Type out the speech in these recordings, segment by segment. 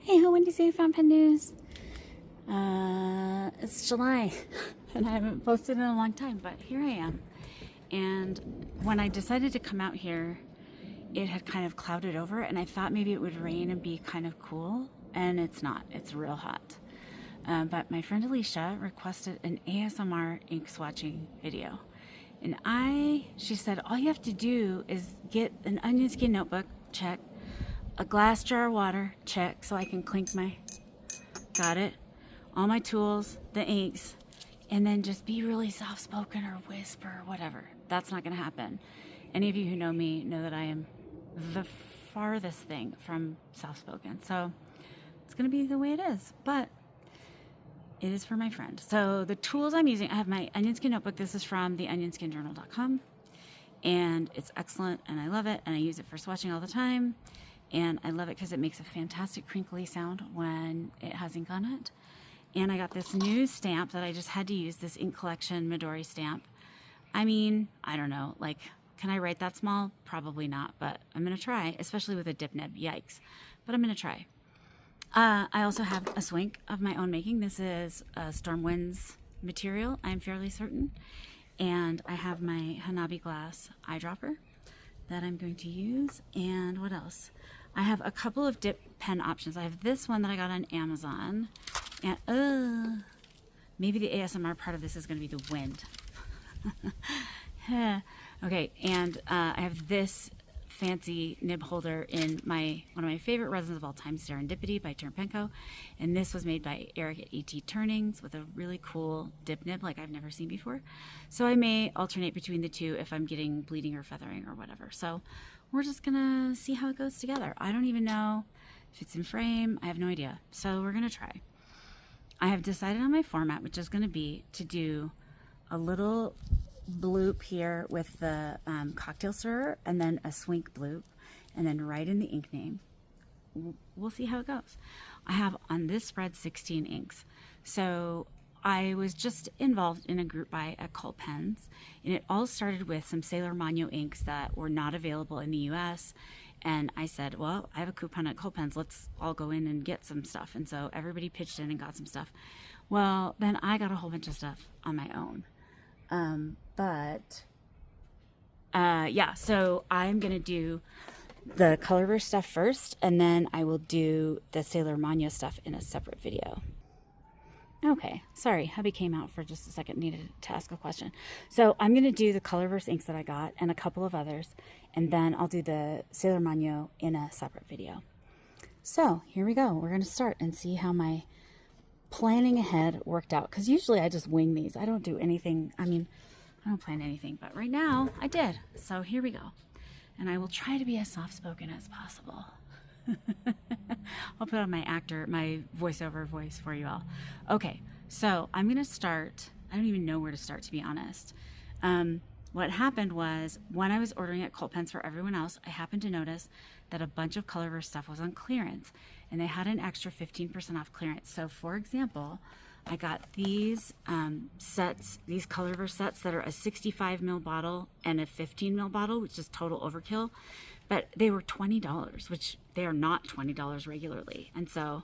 Hey ho, Wendi Sue from Pen News. It's July and I haven't posted in a long time, but here I am. And when I decided to come out here, it had kind of clouded over and I thought maybe it would rain and be kind of cool, and it's not. It's real hot. But my friend Alicia requested an ASMR ink swatching video. And she said, all you have to do is get an onion skin notebook, check, a glass jar of water, check, so I can clink got it, all my tools, the inks, and then just be really soft-spoken or whisper or whatever. That's not gonna happen. Any of you who know me know that I am the farthest thing from soft-spoken, so it's gonna be the way it is, but it is for my friend. So the tools I'm using, I have my onion skin notebook. This is from theonionskinjournal.com, and it's excellent, and I love it, and I use it for swatching all the time. And I love it because it makes a fantastic crinkly sound when it has ink on it. And I got this new stamp that I just had to use, this Ink Collection Midori stamp. I mean, I don't know, like, can I write that small? Probably not, but I'm gonna try, especially with a dip nib, yikes. But I'm gonna try. I also have a swink of my own making. This is Storm Winds material, I'm fairly certain. And I have my Hanabi glass eyedropper that I'm going to use. And what else? I have a couple of dip pen options. I have this one that I got on Amazon, and maybe the ASMR part of this is going to be the wind. Okay, and I have this fancy nib holder in one of my favorite resins of all time, Serendipity by Turnpenco, and this was made by Eric at AT Turnings with a really cool dip nib like I've never seen before. So I may alternate between the two if I'm getting bleeding or feathering or whatever. So we're just gonna see how it goes together. I don't even know if it's in frame. I have no idea. So we're gonna try. I have decided on my format, which is gonna be to do a little bloop here with the cocktail stirrer, and then a swink bloop, and then write in the ink name. We'll see how it goes. I have on this spread 16 inks. So I was just involved in a group buy at Cult Pens, and it all started with some Sailor Mano inks that were not available in the US. And I said, well, I have a coupon at Cult Pens, let's all go in and get some stuff. And so everybody pitched in and got some stuff. Well, then I got a whole bunch of stuff on my own. Yeah, so I'm gonna do the Colorverse stuff first, and then I will do the Sailor Mano stuff in a separate video. Okay, sorry, hubby came out for just a second, needed to ask a question. So I'm gonna do the Colorverse inks that I got and a couple of others, and then I'll do the Sailor Mano in a separate video. So here we go. We're gonna start and see how my planning ahead worked out, because usually I just wing these. I don't do anything. I mean, I don't plan anything, but right now I did. So here we go. And I will try to be as soft-spoken as possible. I'll put on my voiceover voice for you all. Okay, so I'm gonna start. I don't even know where to start, to be honest. What happened was, when I was ordering at Cult Pens for everyone else, I happened to notice that a bunch of Colorverse stuff was on clearance, and they had an extra 15% off clearance. So for example, I got these sets, these Colorverse sets that are a 65 ml bottle and a 15 ml bottle, which is total overkill, but they were $20, which they are not $20 regularly. And so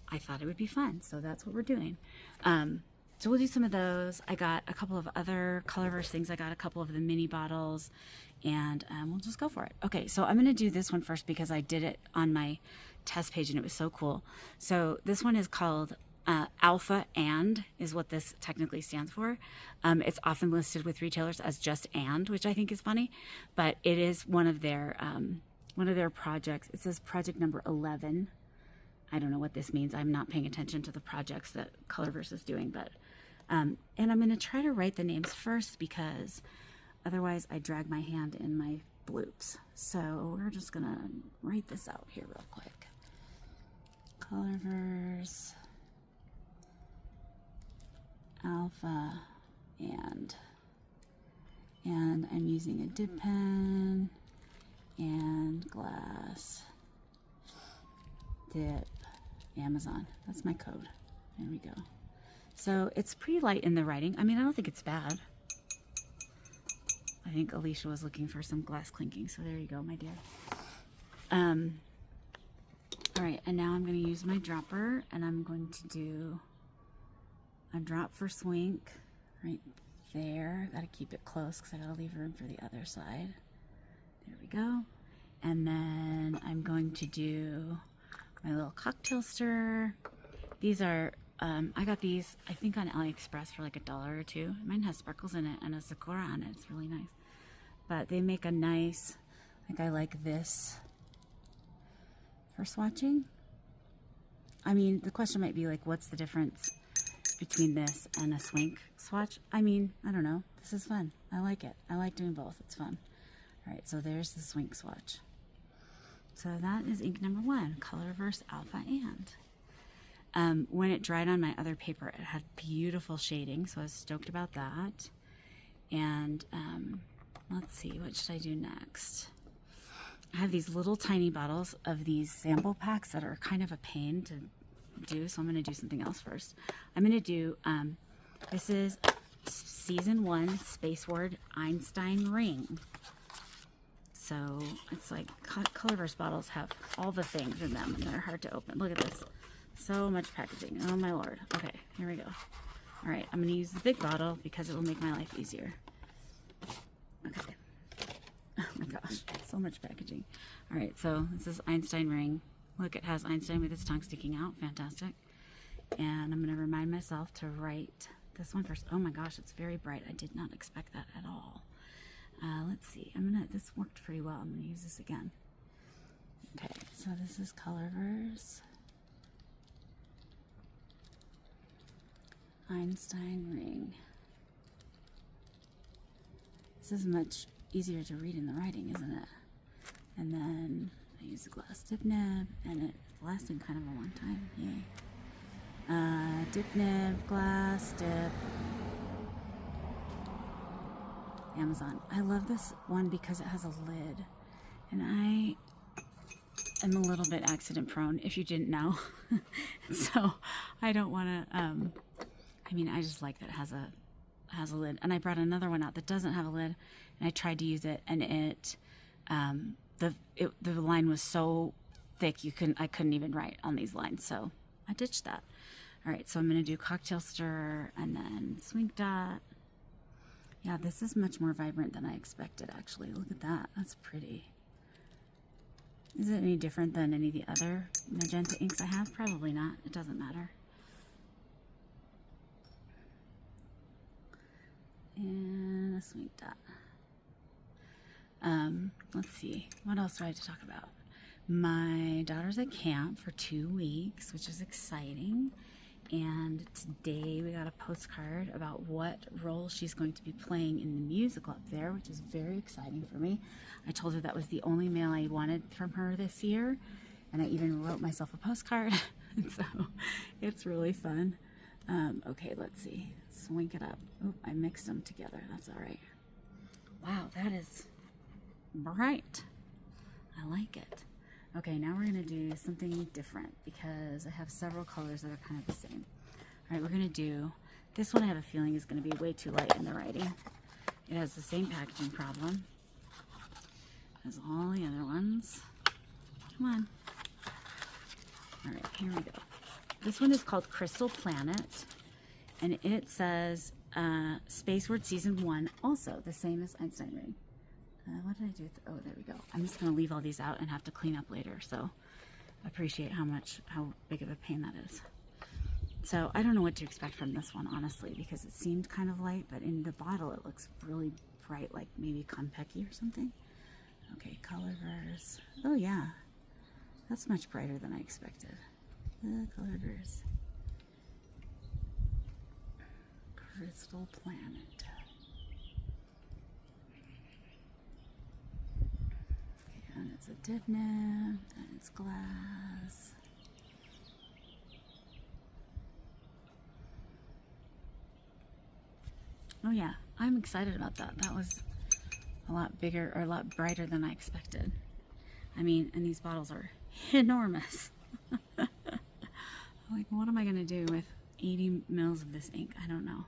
I thought it would be fun. So that's what we're doing. So we'll do some of those. I got a couple of other Colorverse things. I got a couple of the mini bottles, and we'll just go for it. Okay, so I'm gonna do this one first because I did it on my test page and it was so cool. So this one is called Alpha And, is what this technically stands for. It's often listed with retailers as just And, which I think is funny, but it is one of their projects. It says project number 11. I don't know what this means. I'm not paying attention to the projects that Colorverse is doing, but and I'm going to try to write the names first because otherwise I drag my hand in my bloops. So we're just going to write this out here real quick. Colorverse Alpha and I'm using a dip pen and glass dip Amazon. That's my code. There we go. So it's pretty light in the writing. I mean, I don't think it's bad. I think Alicia was looking for some glass clinking, so there you go, my dear. All right, and now I'm going to use my dropper, and I'm going to do a drop for swink right there. Got to keep it close because I got to leave room for the other side. There we go. And then I'm going to do my little cocktail stir. These are, I got these, I think on AliExpress for like $1 or $2. Mine has sparkles in it and a sakura on it. It's really nice. But they make a nice, like I like this for swatching. I mean, the question might be like, what's the difference between this and a swink swatch? I mean, I don't know. This is fun. I like it. I like doing both. It's fun. All right, so there's the swink swatch. So that is ink number 1, Colorverse Alpha And. When it dried on my other paper, it had beautiful shading, so I was stoked about that. And let's see, what should I do next? I have these little tiny bottles of these sample packs that are kind of a pain to do, so I'm going to do something else first. I'm going to do, this is Season 1 Space Word Einstein Ring. So it's like Colorverse bottles have all the things in them, and they're hard to open. Look at this. So much packaging. Oh my lord. Okay, here we go. All right, I'm going to use the big bottle because it will make my life easier. Okay. Oh my gosh, so much packaging. All right, so this is Einstein Ring. Look, it has Einstein with its tongue sticking out. Fantastic. And I'm going to remind myself to write this one first. Oh my gosh, it's very bright. I did not expect that at all. Let's see. This worked pretty well. I'm going to use this again. Okay, so this is Colorverse Einstein Ring. This is much easier to read in the writing, isn't it? And then I use a glass dip nib, and it's lasting kind of a long time. Yay. Dip nib, glass, dip. Amazon. I love this one because it has a lid, and I am a little bit accident prone, if you didn't know. So I don't want to, I mean, I just like that it has a lid. And I brought another one out that doesn't have a lid, and I tried to use it, and the line was so thick I couldn't even write on these lines, so I ditched that. All right, so I'm going to do cocktail stir and then swink dot. Yeah, this is much more vibrant than I expected, actually. Look at that. That's pretty. Is it any different than any of the other magenta inks I have? Probably not. It doesn't matter. And a swink dot. Let's see. What else do I have to talk about? My daughter's at camp for 2 weeks, which is exciting. And today we got a postcard about what role she's going to be playing in the musical up there, which is very exciting for me. I told her that was the only mail I wanted from her this year, and I even wrote myself a postcard. So it's really fun. Okay, let's see. Swink it up. Oop, I mixed them together. That's all right. Wow, that is bright. I like it. Okay, now we're going to do something different because I have several colors that are kind of the same. All right, we're going to do, this one I have a feeling is going to be way too light in the writing. It has the same packaging problem as all the other ones. Come on. All right, here we go. This one is called Crystal Planet, and it says Space Word Season 1, also the same as Einstein Ring. What did I do? Oh, there we go. I'm just going to leave all these out and have to clean up later, so I appreciate how big of a pain that is. So I don't know what to expect from this one, honestly, because it seemed kind of light, but in the bottle it looks really bright, like maybe Konpeki or something. Okay, Colorverse. Oh yeah, that's much brighter than I expected. Colorverse. Crystal Planet. And it's a dip nib, and it's glass. Oh yeah, I'm excited about that. That was a lot bigger, or a lot brighter than I expected. I mean, and these bottles are enormous. Like, what am I gonna do with 80 mils of this ink? I don't know.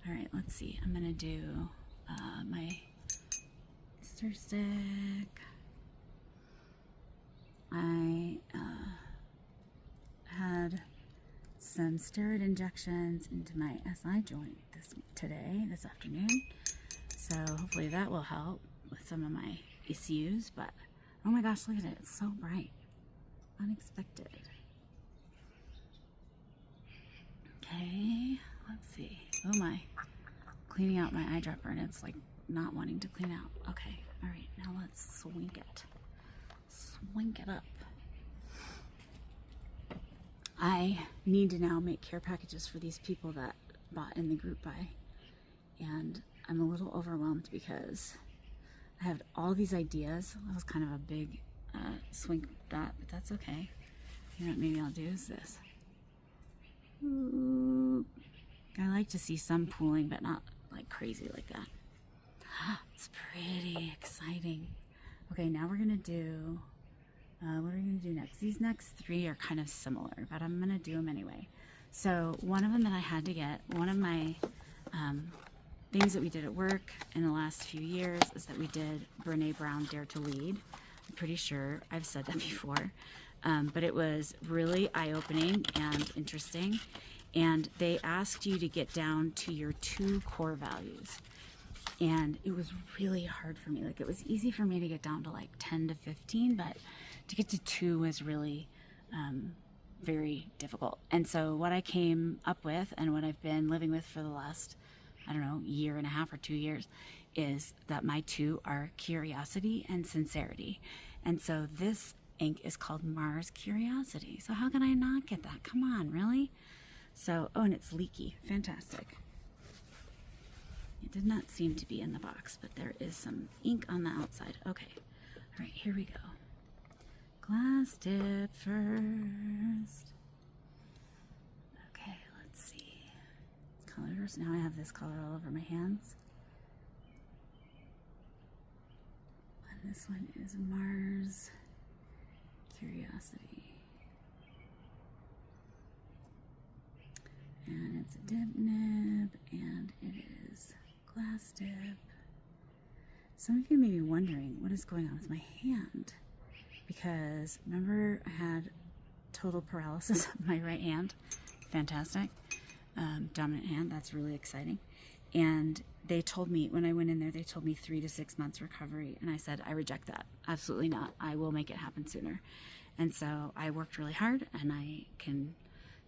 All right, let's see. I'm gonna do my stir stick. some steroid injections into my SI joint this afternoon. So hopefully that will help with some of my issues. But oh my gosh, look at it. It's so bright. Unexpected. Okay, let's see. Oh my. Cleaning out my eyedropper and it's like not wanting to clean out. Okay, all right, now let's swink it. Swink it up. I need to now make care packages for these people that bought in the group buy. And I'm a little overwhelmed because I have all these ideas. That was kind of a big swing dot, but that's okay. You know what maybe I'll do is this. Ooh. I like to see some pooling, but not like crazy like that. It's pretty exciting. Okay, now we're gonna do, what are we gonna do next? These next three are kind of similar, but I'm gonna do them anyway. So one of them that I had to get, one of my things that we did at work in the last few years is that we did Brene Brown Dare to Lead. I'm pretty sure I've said that before, but it was really eye-opening and interesting. And they asked you to get down to your 2 core values. And it was really hard for me. Like, it was easy for me to get down to like 10 to 15, but to get to 2 was really very difficult. And so what I came up with and what I've been living with for the last, I don't know, year and a half or 2 years is that my 2 are curiosity and sincerity. And so this ink is called Mars Curiosity. So how can I not get that? Come on, really? So, oh, and it's leaky. Fantastic. It did not seem to be in the box, but there is some ink on the outside. Okay. All right, here we go. Glass dip first. Okay, let's see. Colors. Now I have this color all over my hands. And this one is Mars Curiosity. And it's a dip nib, and it is glass dip. Some of you may be wondering what is going on with my hand, because remember I had total paralysis of my right hand. Fantastic. Dominant hand, that's really exciting. And they told me, when I went in there, they told me 3 to 6 months recovery. And I said, I reject that. Absolutely not. I will make it happen sooner. And so I worked really hard, and I can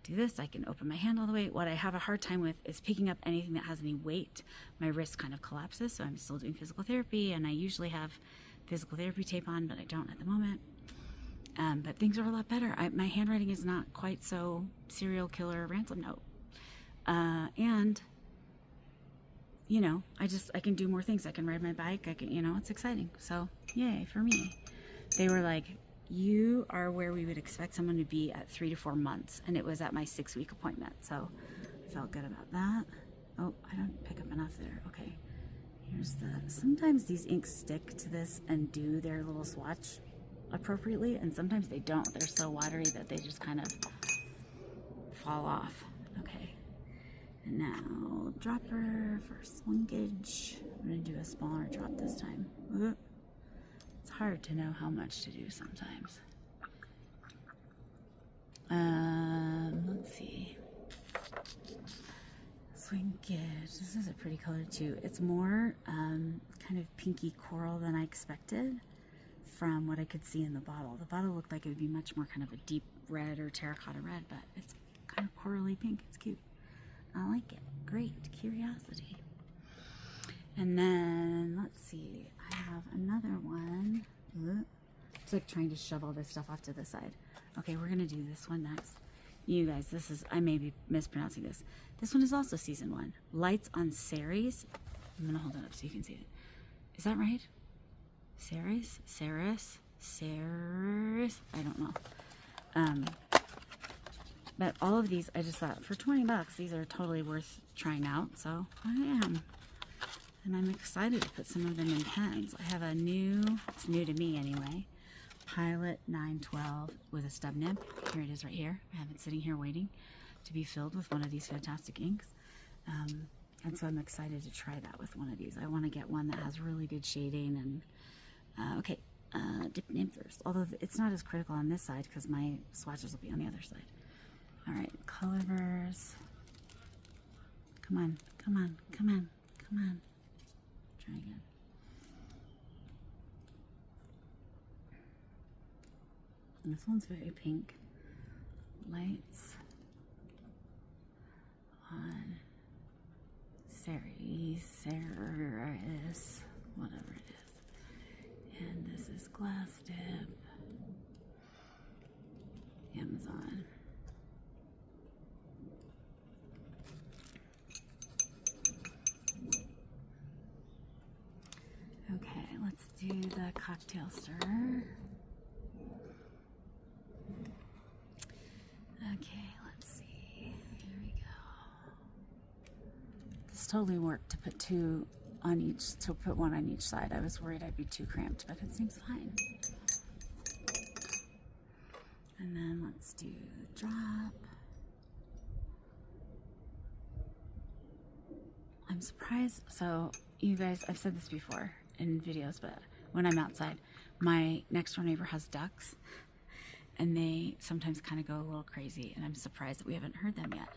do this. I can open my hand all the way. What I have a hard time with is picking up anything that has any weight. My wrist kind of collapses, so I'm still doing physical therapy, and I usually have physical therapy tape on, but I don't at the moment. But things are a lot better. My handwriting is not quite so serial killer ransom note. And, you know, I can do more things. I can ride my bike. I can, you know, it's exciting. So, yay for me. They were like, you are where we would expect someone to be at 3 to 4 months. And it was at my 6-week appointment. So I felt good about that. Oh, I don't pick up enough there. Okay. Here's sometimes these inks stick to this and do their little swatch appropriately. And sometimes they don't. They're so watery that they just kind of fall off. Okay. And now dropper for swinkage. I'm going to do a smaller drop this time. Whoop. It's hard to know how much to do sometimes. Let's see. Swinkage. This is a pretty color too. It's more kind of pinky coral than I expected from what I could see in the bottle. The bottle looked like it would be much more kind of a deep red or terracotta red, but it's kind of corally pink. It's cute. I like it. Great. Curiosity. And then, let's see, I have another one. It's like trying to shove all this stuff off to the side. Okay, we're going to do this one next. You guys, I may be mispronouncing this. This one is also season 1. Lights on Ceres. I'm going to hold it up so you can see it. Is that right? Ceres? Ceres? Ceres? I don't know. But all of these, I just thought, for 20 bucks, these are totally worth trying out. So I am. And I'm excited to put some of them in pens. I have it's new to me anyway, Pilot 912 with a stub nib. Here it is right here. I have it sitting here waiting to be filled with one of these fantastic inks. And so I'm excited to try that with one of these. I want to get one that has really good shading. And okay, dip nib first. Although it's not as critical on this side because my swatches will be on the other side. All right, Colorverse. Come on, come on, come on, come on. Try again. And this one's very pink. Lights on Ceres, whatever it is. And this is Glass Dip. Amazon. Okay, let's do the cocktail stirrer. Okay, let's see. Here we go. This totally worked to put two on each, to put one on each side. I was worried I'd be too cramped, but it seems fine. And then let's do the drop. I'm surprised. So you guys, I've said this before in videos, but when I'm outside, my next door neighbor has ducks and they sometimes kind of go a little crazy, and I'm surprised that we haven't heard them yet.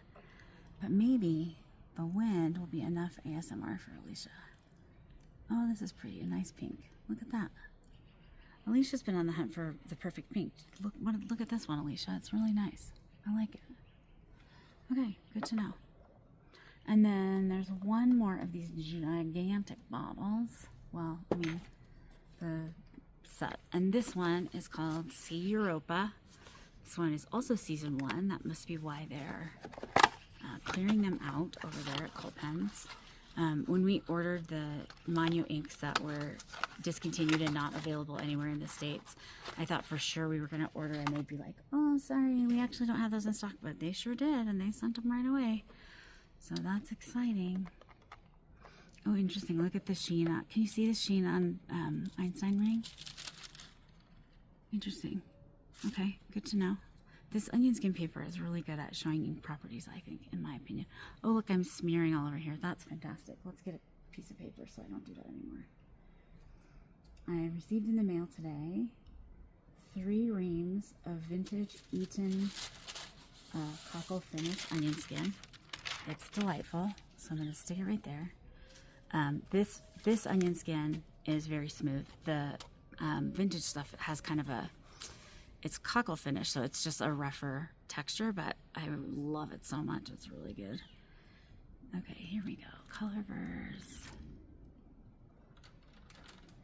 But maybe the wind will be enough ASMR for Alicia. Oh, this is pretty, a nice pink. Look at that. Alicia's been on the hunt for the perfect pink. Look at this one, Alicia. It's really nice. I like it. Okay, good to know. And then there's one more of these gigantic bottles. Well, I mean, the set. And this one is called Sea Europa. This one is also season 1. That must be why they're clearing them out over there at Colpen's. When we ordered the Mono inks that were discontinued and not available anywhere in the States, I thought for sure we were going to order and they'd be like, oh, sorry, we actually don't have those in stock. But they sure did, and they sent them right away. So that's exciting. Oh, interesting. Look at the sheen. Can you see the sheen on Einstein ring? Interesting. Okay, good to know. This onion skin paper is really good at showing properties, I think, in my opinion. Oh, look, I'm smearing all over here. That's fantastic. Let's get a piece of paper so I don't do that anymore. I received in the mail today 3 reams of vintage Eton cockle finish onion skin. It's delightful, so I'm going to stick it right there. This onion skin is very smooth. The vintage stuff has kind of it's cockle finish, so it's just a rougher texture, but I love it so much. It's really good. Okay, here we go. Colorverse.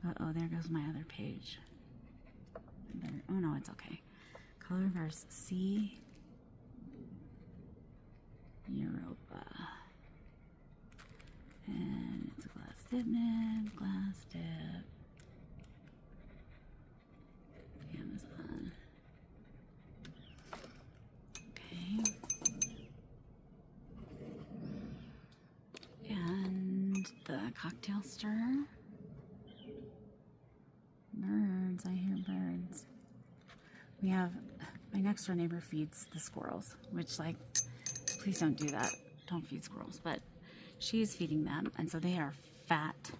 Uh-oh, there goes my other page. Oh no, it's okay. Colorverse Sea Europa. And it's a glass dip nib, glass dip. Amazon. Okay. And the cocktail stirrer. Birds, I hear birds. We have, my next door neighbor feeds the squirrels, which, like, please don't do that. Don't feed squirrels. But she's feeding them, and so they are fatty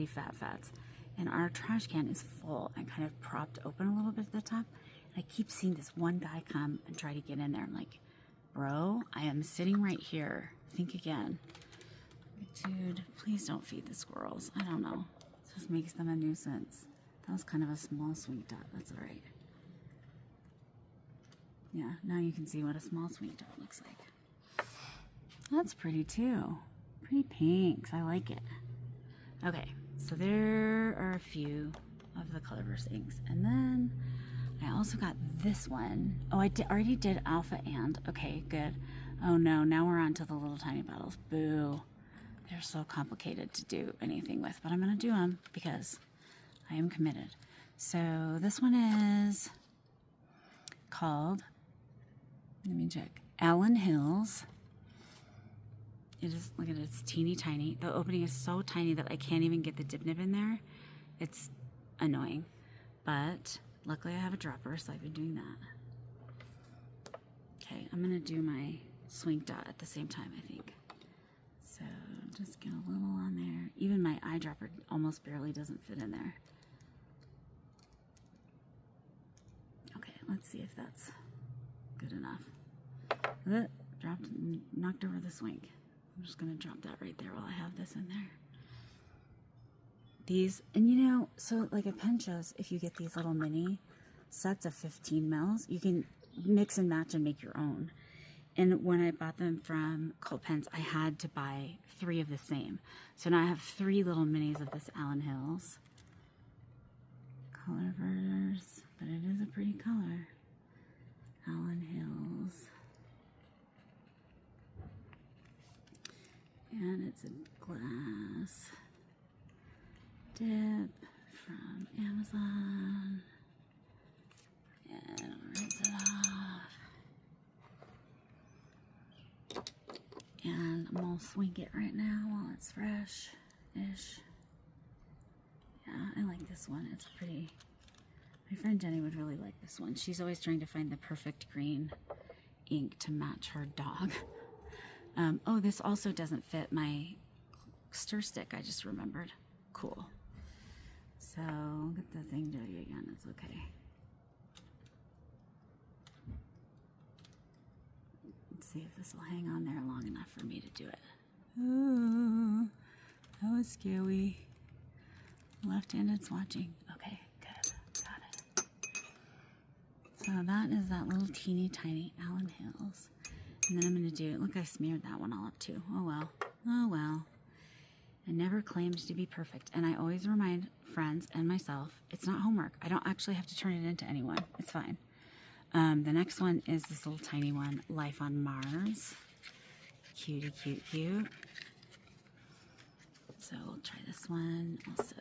fats. And our trash can is full and kind of propped open a little bit at the top. And I keep seeing this one guy come and try to get in there. I'm like, bro, I am sitting right here. Think again. Dude, please don't feed the squirrels. I don't know. It just makes them a nuisance. That was kind of a small sweet dot. That's all right. Yeah, now you can see what a small sweet dot looks like. That's pretty too. Pretty pinks. I like it. Okay, so there are a few of the Colorverse inks. And then I also got this one. Oh, I already did Alpha and. Okay, good. Oh no, now we're on to the little tiny bottles. Boo. They're so complicated to do anything with, but I'm going to do them because I am committed. So this one is called, let me check, Allen Hills. It is, look at it, it's teeny tiny. The opening is so tiny that I can't even get the dip nib in there. It's annoying, but luckily I have a dropper, so I've been doing that. Okay, I'm gonna do my swing dot at the same time, I think. So just get a little on there. Even my eyedropper almost barely doesn't fit in there. Okay, let's see if that's good enough. Dropped, knocked over the swing. I'm just gonna drop that right there while I have this in there. These, and you know, so like at Pencho's, if you get these little mini sets of 15 mils, you can mix and match and make your own. And when I bought them from Cult Pens, I had to buy 3 of the same. So now I have 3 little minis of this Allen Hills. Colorverse, but it is a pretty color. Allen Hills. And it's a glass dip from Amazon. And I'll rinse it off. And I'm gonna swing it right now while it's fresh-ish. Yeah, I like this one. It's pretty. My friend Jenny would really like this one. She's always trying to find the perfect green ink to match her dog. Oh, this also doesn't fit my stir stick, I just remembered. Cool. So, get the thing dirty again. It's okay. Let's see if this will hang on there long enough for me to do it. Oh, that was scary. Left-handed swatching. Okay, good. Got it. So that is that little teeny tiny Allen Hills. And then I'm going to do, look, I smeared that one all up too. Oh well. Oh well. I never claimed to be perfect. And I always remind friends and myself, it's not homework. I don't actually have to turn it into anyone. It's fine. The next one is this little tiny one, Life on Mars. Cutie, cute, cute. So we'll try this one also.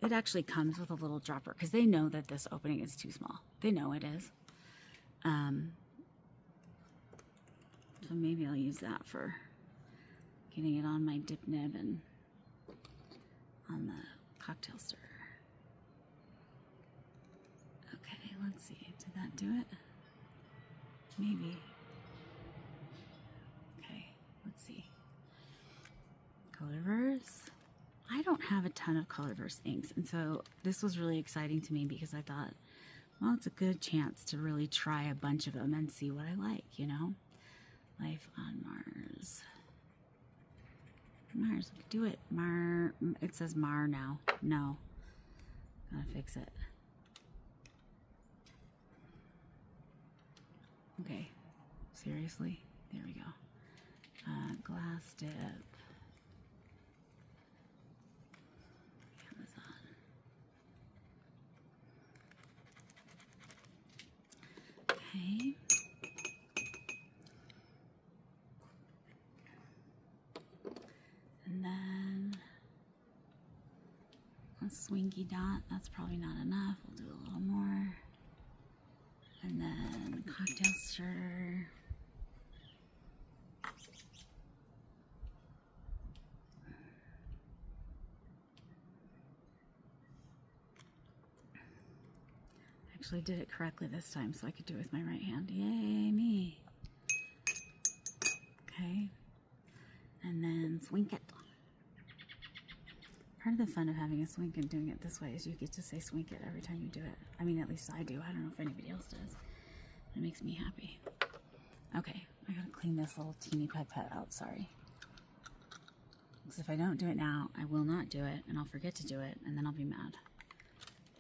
It actually comes with a little dropper because they know that this opening is too small. They know it is. So maybe I'll use that for getting it on my dip nib and on the cocktail stirrer. Okay, let's see. Did that do it? Maybe. Okay, let's see. Colorverse. I don't have a ton of Colorverse inks, and so this was really exciting to me because I thought, well, it's a good chance to really try a bunch of them and see what I like, you know? Life on Mars. Mars, do it. It says Mar now. No. Gotta fix it. Okay. Seriously? There we go. Glass dip. Amazon. Okay. And then a swingy dot. That's probably not enough. We'll do a little more. And then cocktail stirrer. Actually did it correctly this time, so I could do it with my right hand. Yay, me. Okay. And then swink it. Part of the fun of having a swink and doing it this way is you get to say swink it every time you do it. I mean, at least I do. I don't know if anybody else does. It makes me happy. Okay, I gotta clean this little teeny pipette out, sorry. Because if I don't do it now, I will not do it, and I'll forget to do it, and then I'll be mad.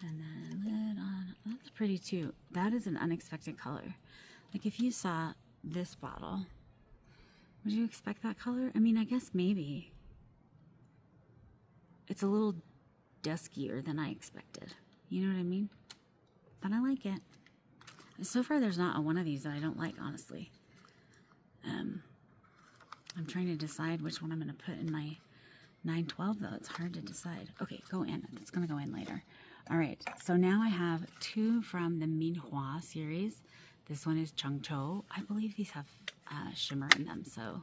And then lid on. That's pretty too. That is an unexpected color. Like if you saw this bottle, would you expect that color? I mean, I guess maybe. It's a little duskier than I expected. You know what I mean? But I like it. So far, there's not a one of these that I don't like, honestly. I'm trying to decide which one I'm going to put in my 912, though. It's hard to decide. Okay, go in. It's going to go in later. All right, so now I have 2 from the Minhua series. This one is Chungcho. I believe these have shimmer in them, so I'll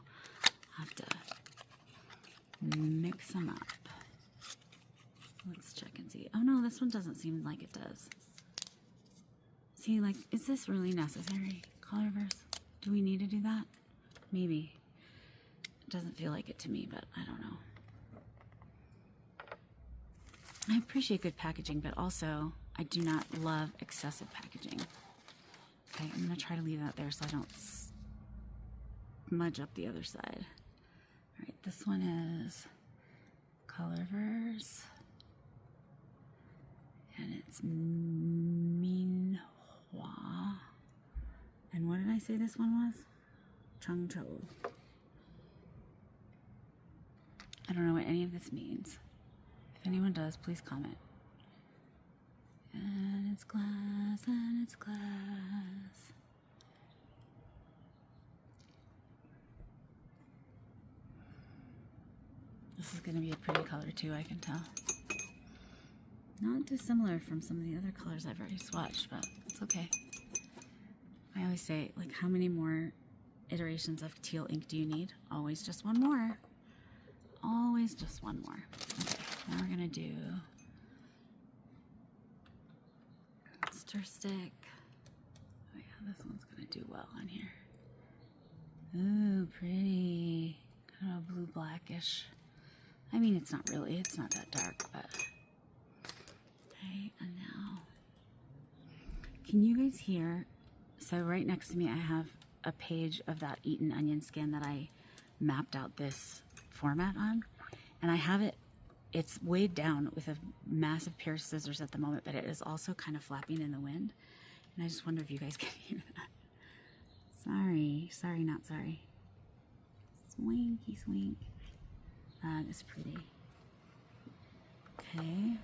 have to mix them up. Let's check and see. Oh no, this one doesn't seem like it does. See, like, is this really necessary? Colorverse? Do we need to do that? Maybe. It doesn't feel like it to me, but I don't know. I appreciate good packaging, but also I do not love excessive packaging. Okay, I'm gonna try to leave that there so I don't smudge up the other side. All right, this one is Colorverse, and it's Minhua. And what did I say this one was? Changzhou. I don't know what any of this means. If anyone does, please comment. And it's glass, and it's glass. This is going to be a pretty color too, I can tell. Not dissimilar from some of the other colors I've already swatched, but it's okay. I always say, like, how many more iterations of teal ink do you need? Always just one more. Always just one more. Okay, now we're gonna do stir stick. Oh yeah, this one's gonna do well on here. Ooh, pretty. Kind of blue blackish. I mean, it's not really, it's not that dark, but. Okay, and now, can you guys hear? So right next to me, I have a page of that Eaten Onion skin that I mapped out this format on, and I have it, it's weighed down with a massive pair of scissors at the moment, but it is also kind of flapping in the wind, and I just wonder if you guys can hear that. Sorry, not sorry. Swinky swink. That is pretty. Okay.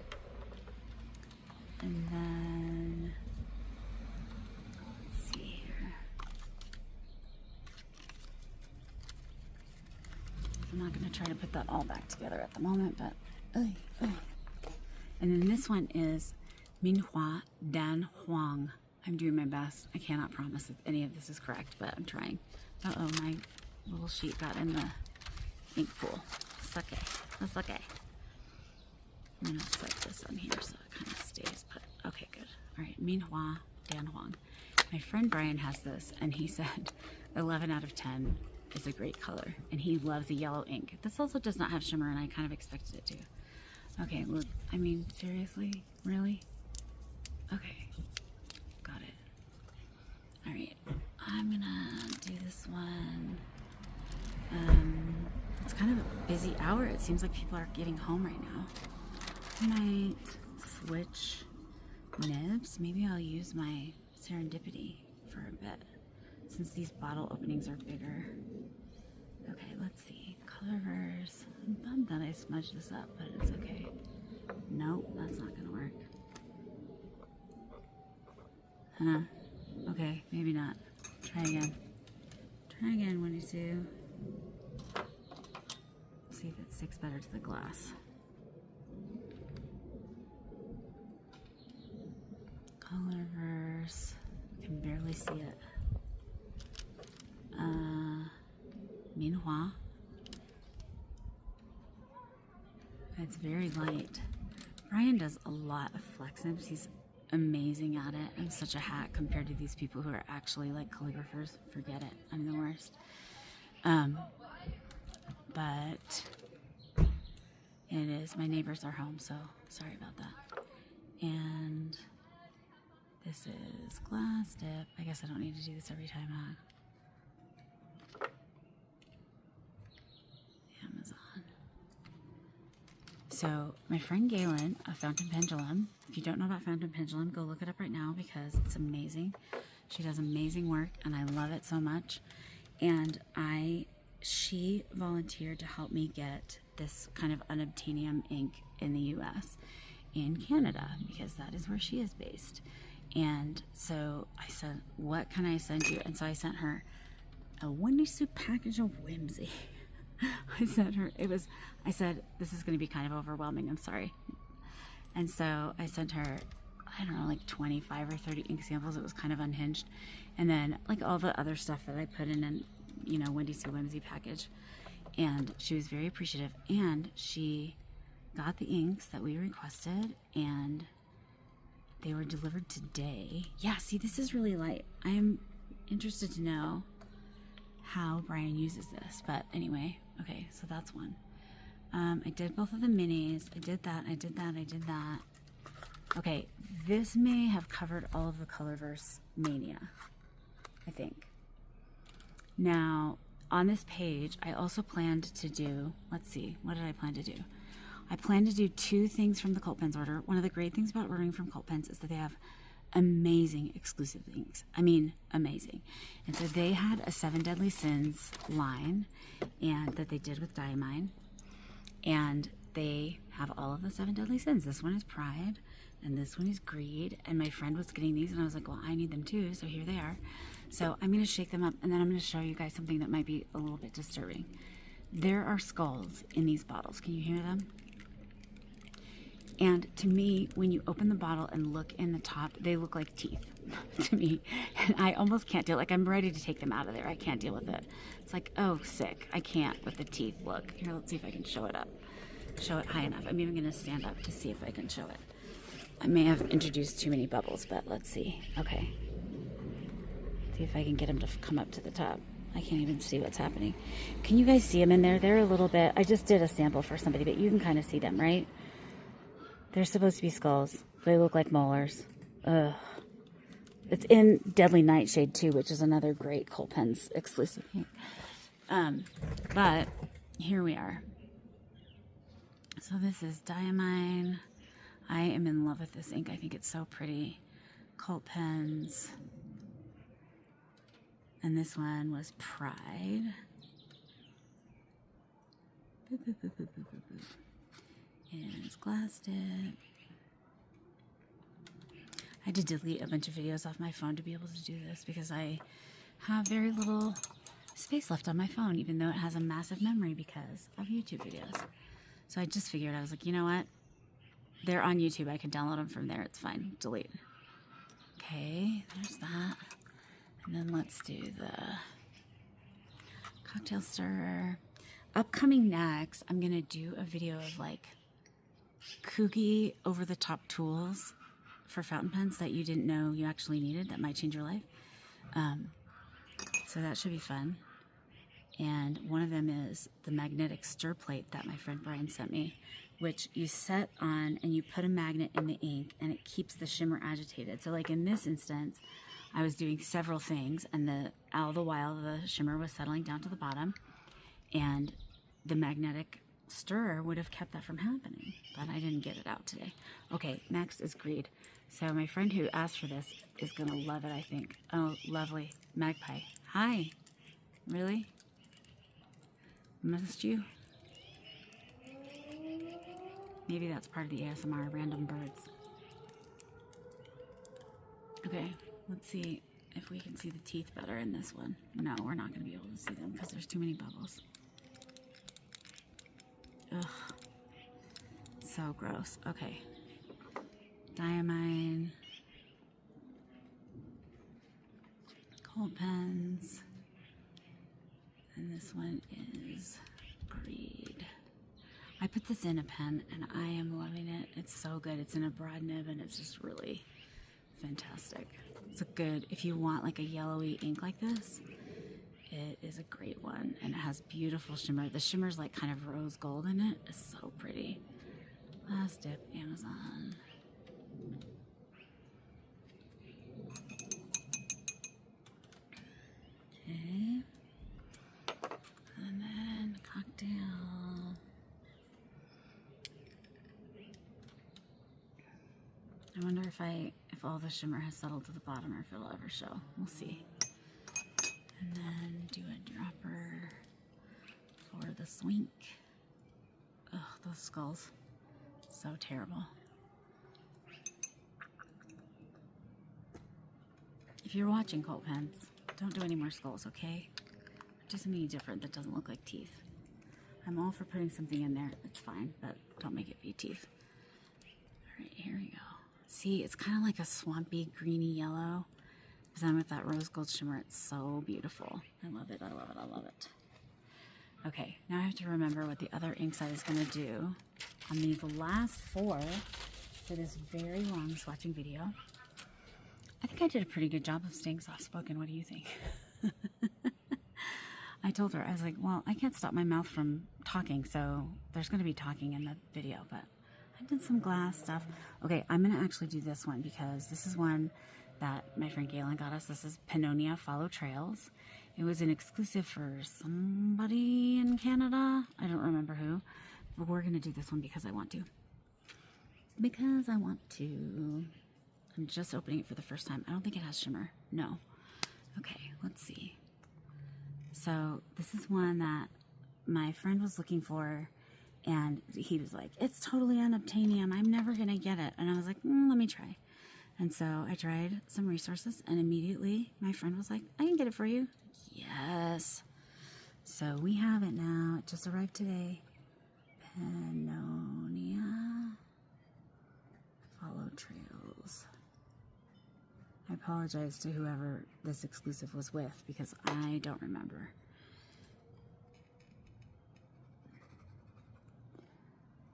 And then, let's see here. I'm not going to try to put that all back together at the moment, but, and then this one is Minhua Dan Huang. I'm doing my best. I cannot promise that any of this is correct, but I'm trying. Uh-oh, my little sheet got in the ink pool. It's okay. That's okay. I'm going to set this on here so it kind of stays, but okay, good. All right, Minhua Dan Huang. My friend Brian has this, and he said 11 out of 10 is a great color, and he loves the yellow ink. This also does not have shimmer, and I kind of expected it to. Okay, well, I mean, seriously? Really? Okay, got it. All right, I'm gonna do this one. It's kind of a busy hour. It seems like people are getting home right now. I might switch nibs. Maybe I'll use my Serendipity for a bit, since these bottle openings are bigger. Okay, let's see. Colorverse. I'm bummed that I smudged this up, but it's okay. Nope, that's not gonna work. Huh. Okay, maybe not. Try again. Try again, Wendi Sue. See if it sticks better to the glass. Colorverse. I can barely see it. Minhua. It's very light. Brian does a lot of flex nibs. He's amazing at it. I'm such a hack compared to these people who are actually like calligraphers. Forget it. I'm the worst. But it is. My neighbors are home, so sorry about that. And this is glass dip. I guess I don't need to do this every time, huh? Amazon. So my friend Galen of Fountain Pendulum, if you don't know about Fountain Pendulum, go look it up right now because it's amazing. She does amazing work and I love it so much. And she volunteered to help me get this kind of unobtainium ink in the US, in Canada, because that is where she is based. And so I said, what can I send you? And so I sent her a Wendi Sue package of whimsy. I said, this is going to be kind of overwhelming. I'm sorry. And so I sent her, I don't know, like 25 or 30 ink samples. It was kind of unhinged. And then like all the other stuff that I put in, you know, Wendi Sue whimsy package. And she was very appreciative. And she got the inks that we requested and they were delivered today. Yeah, see, this is really light. I'm interested to know how Brian uses this. But anyway, okay, so that's one. I did both of the minis. I did that, I did that, I did that. Okay, this may have covered all of the Colorverse mania. I think. Now, on this page, I also planned to do, let's see, what did I plan to do? I plan to do 2 things from the Cult Pens order. One of the great things about ordering from Cult Pens is that they have amazing exclusive things. I mean, amazing. And so they had a 7 Deadly Sins line and that they did with Diamine. And they have all of the 7 Deadly Sins. This one is Pride, and this one is Greed. And my friend was getting these, and I was like, well, I need them too, so here they are. So I'm going to shake them up, and then I'm going to show you guys something that might be a little bit disturbing. There are skulls in these bottles. Can you hear them? And to me, when you open the bottle and look in the top, they look like teeth to me. And I almost can't deal. Like, I'm ready to take them out of there. I can't deal with it. It's like, oh, sick. I can't with the teeth look. Here, let's see if I can show it up. Show it high enough. I'm even going to stand up to see if I can show it. I may have introduced too many bubbles, but let's see. Okay. See if I can get them to come up to the top. I can't even see what's happening. Can you guys see them in there? They're a little bit... I just did a sample for somebody, but you can kind of see them, right? They're supposed to be skulls. They look like molars. Ugh. It's in Deadly Nightshade too, which is another great Cult Pens exclusive thing. But here we are. So this is Diamine. I am in love with this ink. I think it's so pretty. Cult Pens. And this one was Pride. Boop, boop, boop, boop, boop, boop, boop. And it's glass dip. I had to delete a bunch of videos off my phone to be able to do this because I have very little space left on my phone, even though it has a massive memory because of YouTube videos. So I just figured, I was like, you know what? They're on YouTube. I can download them from there. It's fine. Delete. Okay, there's that. And then let's do the cocktail stirrer. Upcoming next, I'm going to do a video of like kooky over-the-top tools for fountain pens that you didn't know you actually needed that might change your life. So that should be fun. And one of them is the magnetic stir plate that my friend Brian sent me, which you set on and you put a magnet in the ink and it keeps the shimmer agitated. So like in this instance, I was doing several things and all the while the shimmer was settling down to the bottom, and the magnetic stir would have kept that from happening, but I didn't get it out today. Okay, next is Greed. So my friend who asked for this is gonna love it, I think. Oh, lovely. Magpie. Hi. Really? Missed you? Maybe that's part of the ASMR, random birds. Okay, let's see if we can see the teeth better in this one. No, we're not gonna be able to see them because there's too many bubbles. Ugh. So gross. Okay. Diamine. Cult Pens. And this one is Greed. I put this in a pen and I am loving it. It's so good. It's in a broad nib and it's just really fantastic. It's a good, if you want like a yellowy ink like this, it is a great one, and it has beautiful shimmer. The shimmer's like kind of rose gold in it. It's so pretty. Last dip, Amazon. Okay. And then cocktail. I wonder if all the shimmer has settled to the bottom or if it'll ever show. We'll see. And then do a dropper for the swink. Ugh, those skulls. So terrible. If you're watching Cult Pens, don't do any more skulls, okay? Do something different that doesn't look like teeth. I'm all for putting something in there. It's fine, but don't make it be teeth. All right, here we go. See, it's kind of like a swampy, greeny yellow. Because then with that rose gold shimmer, it's so beautiful. I love it, I love it, I love it. Okay, now I have to remember what the other inks I was going to do on these last 4 for this very long swatching video. I think I did a pretty good job of staying soft-spoken. What do you think? I told her, I was like, well, I can't stop my mouth from talking, so there's going to be talking in the video, but I did some glass stuff. Okay, I'm going to actually do this one because this is one that my friend Galen got us. This is Pannonia Follow Trails. It was an exclusive for somebody in Canada. I don't remember who, but we're gonna do this one because I want to. Because I want to. I'm just opening it for the first time. I don't think it has shimmer. No. Okay, let's see. So this is one that my friend was looking for, and he was like, it's totally unobtainium. I'm never gonna get it. And I was like, let me try. And so I tried some resources, and immediately my friend was like, I can get it for you. Yes. So we have it now. It just arrived today. Pannonia Follow Trails. I apologize to whoever this exclusive was with because I don't remember.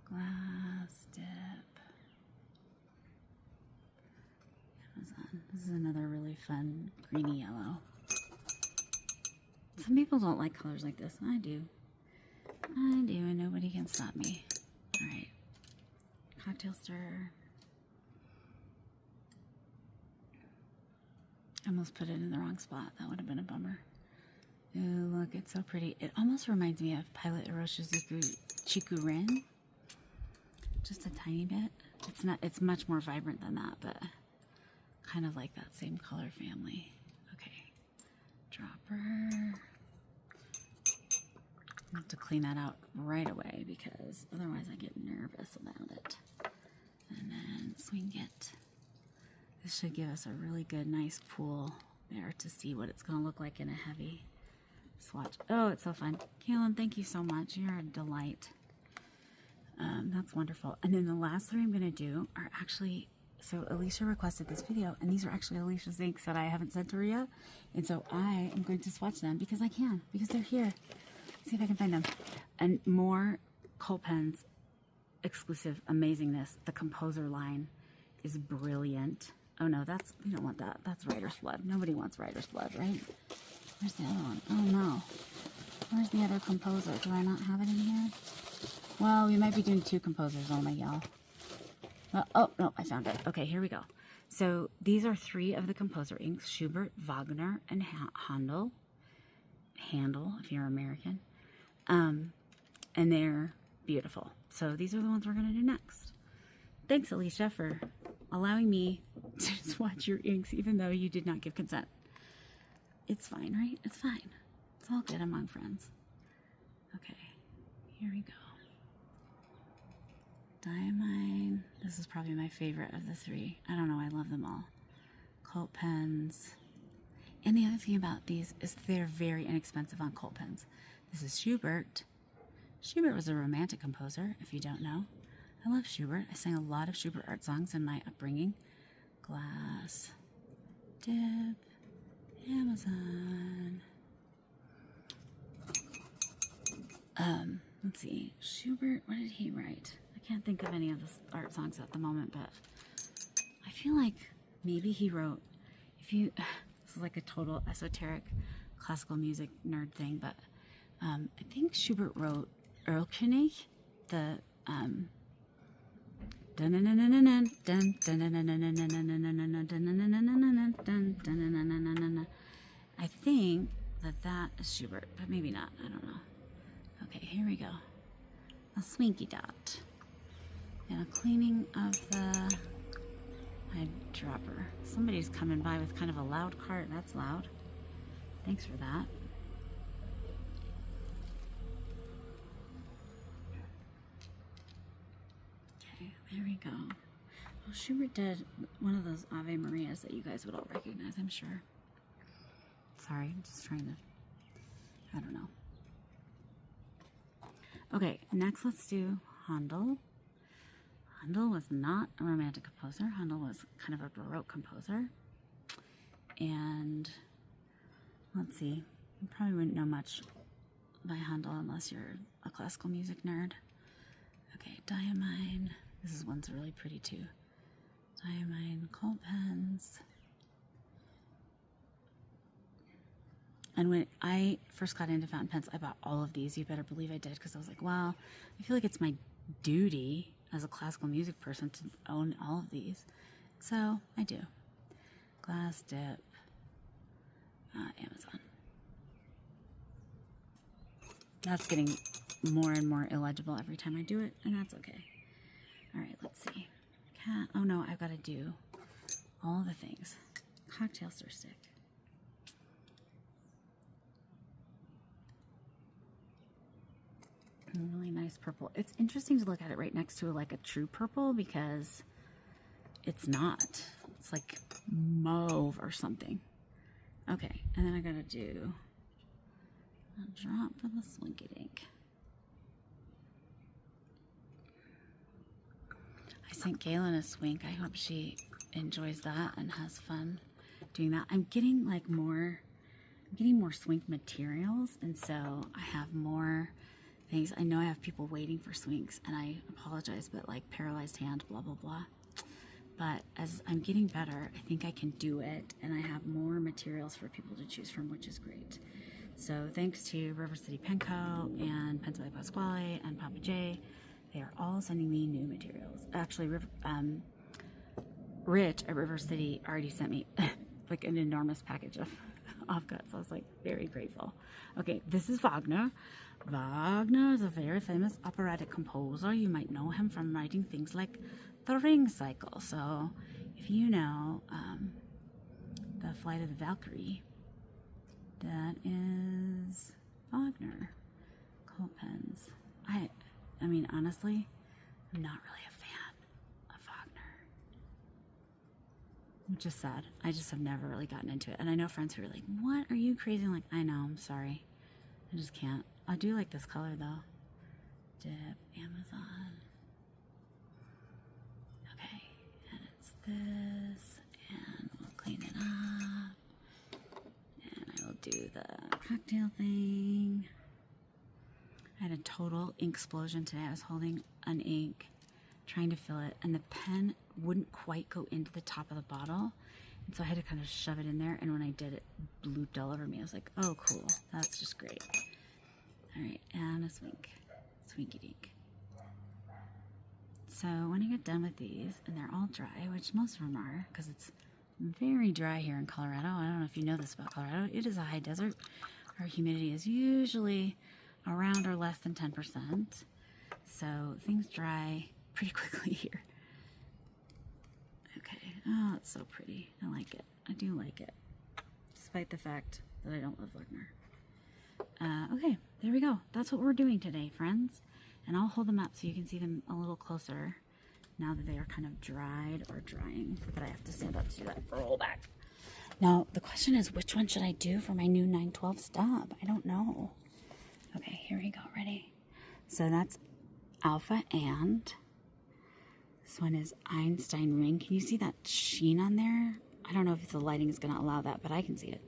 Glass dip. Amazon. This is another really fun greeny yellow. Some people don't like colors like this. I do. I do, and nobody can stop me. All right. Cocktail stir. I almost put it in the wrong spot. That would have been a bummer. Ooh, look, it's so pretty. It almost reminds me of Pilot Iroshizuku Chikurin. Just a tiny bit. It's much more vibrant than that, but kind of like that same color family. Okay. Dropper. I have to clean that out right away because otherwise I get nervous about it. And then swing it. This should give us a really good, nice pool there to see what it's going to look like in a heavy swatch. Oh, it's so fun. Kaylin, thank you so much. You're a delight. That's wonderful. And then the last three I'm going to do are actually, so Alicia requested this video, and these are actually Alicia's inks that I haven't sent to her yet. And so I am going to swatch them because I can, because they're here. Let's see if I can find them. And more Cult Pens exclusive amazingness. The Composer line is brilliant. Oh no, we don't want that. That's Writer's Blood. Nobody wants Writer's Blood, right? Where's the other one? Oh no. Where's the other Composer? Do I not have it in here? Well, we might be doing 2 Composers only, y'all. Oh, no, I found it. Okay, here we go. So these are 3 of the Composer inks, Schubert, Wagner, and Handel. Handel, if you're American. And they're beautiful. So these are the ones we're going to do next. Thanks, Alicia, for allowing me to swatch your inks, even though you did not give consent. It's fine, right? It's fine. It's all good among friends. Okay, here we go. Diamine. This is probably my favorite of the 3. I don't know, I love them all. Cult Pens. And the other thing about these is they're very inexpensive on Cult Pens. This is Schubert. Schubert was a romantic composer, if you don't know. I love Schubert. I sang a lot of Schubert art songs in my upbringing. Glass dip. Amazon. Let's see. Schubert, what did he write? I can't think of any of the art songs at the moment, but I feel like maybe he wrote, this is like a total esoteric classical music nerd thing, but I think Schubert wrote Erlkönig, the I think that is Schubert, but maybe not. I don't know. Okay, here we go. A swinky dot. And a cleaning of the eyedropper. Somebody's coming by with kind of a loud cart. That's loud. Thanks for that. Okay, there we go. Well, Schubert did one of those Ave Marias that you guys would all recognize, I'm sure. Sorry, I'm just trying to, I don't know. Okay, next let's do Handel. Handel was not a romantic composer. Handel was kind of a Baroque composer. And let's see, you probably wouldn't know much by Handel unless you're a classical music nerd. Okay, Diamine. This one's really pretty too. Diamine Cult Pens. And when I first got into fountain pens, I bought all of these. You better believe I did, because I was like, well, I feel like it's my duty as a classical music person to own all of these. So I do. Glass dip. Amazon. That's getting more and more illegible every time I do it, and that's okay. All right, let's see. Oh no, I've got to do all the things. Cocktail stir stick. Really nice purple. It's interesting to look at it right next to like a true purple because it's not. It's like mauve or something. Okay, and then I gotta do a drop for the Swinky Dink. I sent Galen a swink. I hope she enjoys that and has fun doing that. I'm getting like more swink materials, and so I have more things. I know I have people waiting for swinks, and I apologize, but like paralyzed hand, blah, blah, blah. But as I'm getting better, I think I can do it, and I have more materials for people to choose from, which is great. So thanks to River City Penco and Pensa by Pasquale and Papa J. They are all sending me new materials. Actually, Rich at River City already sent me like an enormous package of offcuts. I was like very grateful. Okay, this is Wagner. Wagner is a very famous operatic composer. You might know him from writing things like The Ring Cycle. So if you know the Flight of the Valkyrie, that is Wagner. Colt pens. I mean, honestly, I'm not really a fan of Wagner, which is sad. I just have never really gotten into it. And I know friends who are like, what, are you crazy? I'm like, I know, I'm sorry. I just can't. I do like this color though. Dip, Amazon. Okay, and it's this, and we'll clean it up. And I will do the cocktail thing. I had a total ink explosion today. I was holding an ink, trying to fill it, and the pen wouldn't quite go into the top of the bottle. And so I had to kind of shove it in there, and when I did, it blooped all over me. I was like, oh, cool. That's just great. All right, and a swink. Swinky dink. So when I get done with these, and they're all dry, which most of them are, because it's very dry here in Colorado. I don't know if you know this about Colorado. It is a high desert. Our humidity is usually around or less than 10%. So things dry pretty quickly here. Okay, oh, it's so pretty. I like it. I do like it, despite the fact that I don't love Wagner. Okay, there we go. That's what we're doing today, friends. And I'll hold them up so you can see them a little closer now that they are kind of dried or drying. But I have to stand up to do that roll back. Now, the question is, which one should I do for my new 912 stub? I don't know. Okay, here we go. Ready? So that's Alpha and. This one is Einstein Ring. Can you see that sheen on there? I don't know if the lighting is going to allow that, but I can see it.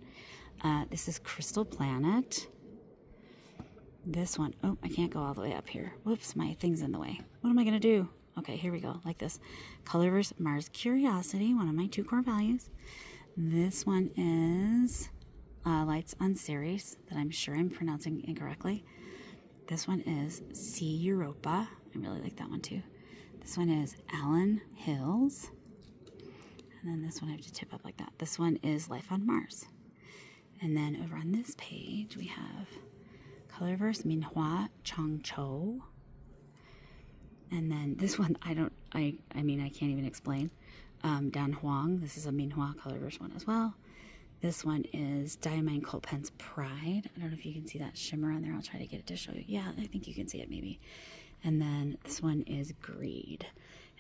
This is Crystal Planet. This one, oh, I can't go all the way up here. Whoops, my thing's in the way. What am I going to do? Okay, here we go, like this. Colorverse Mars Curiosity, one of my 2 core values. This one is Lights on Ceres, that I'm sure I'm pronouncing incorrectly. This one is Sea Europa. I really like that one too. This one is Allen Hills. And then this one I have to tip up like that. This one is Life on Mars. And then over on this page, we have Colorverse Minhua Changzhou. And then this one, I mean, I can't even explain. Dan Huang, this is a Minhua Colorverse one as well. This one is Diamine Colt Pens Pride. I don't know if you can see that shimmer on there. I'll try to get it to show you. Yeah, I think you can see it maybe. And then this one is Greed.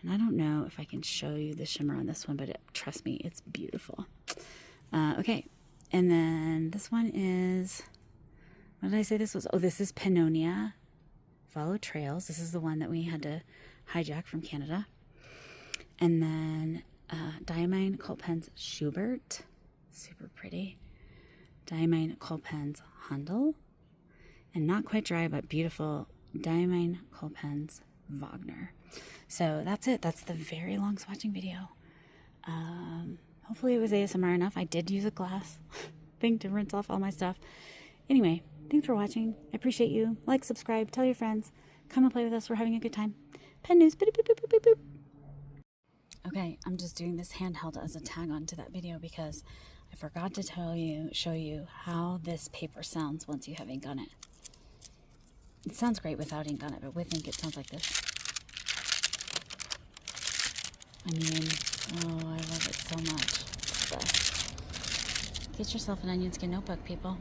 And I don't know if I can show you the shimmer on this one, but trust me, it's beautiful. Okay, and then this one is, what did I say this was? Oh, this is Pannonia Follow Trails. This is the one that we had to hijack from Canada. And then Diamine Colt Pens Schubert. Super pretty. Diamine Colt Pens Handel. And not quite dry, but beautiful Diamine Colt Pens Wagner. So that's it. That's the very long swatching video. Hopefully it was ASMR enough. I did use a glass thing to rinse off all my stuff. Anyway, thanks for watching. I appreciate you. Like, subscribe, tell your friends. Come and play with us. We're having a good time. Pen news. Boop, boop, boop, boop, boop. Okay, I'm just doing this handheld as a tag on to that video because I forgot to show you how this paper sounds once you have ink on it. It sounds great without ink on it, but with ink it sounds like this. I mean, oh, I love it so much. It's the best. Get yourself an onion skin notebook, people.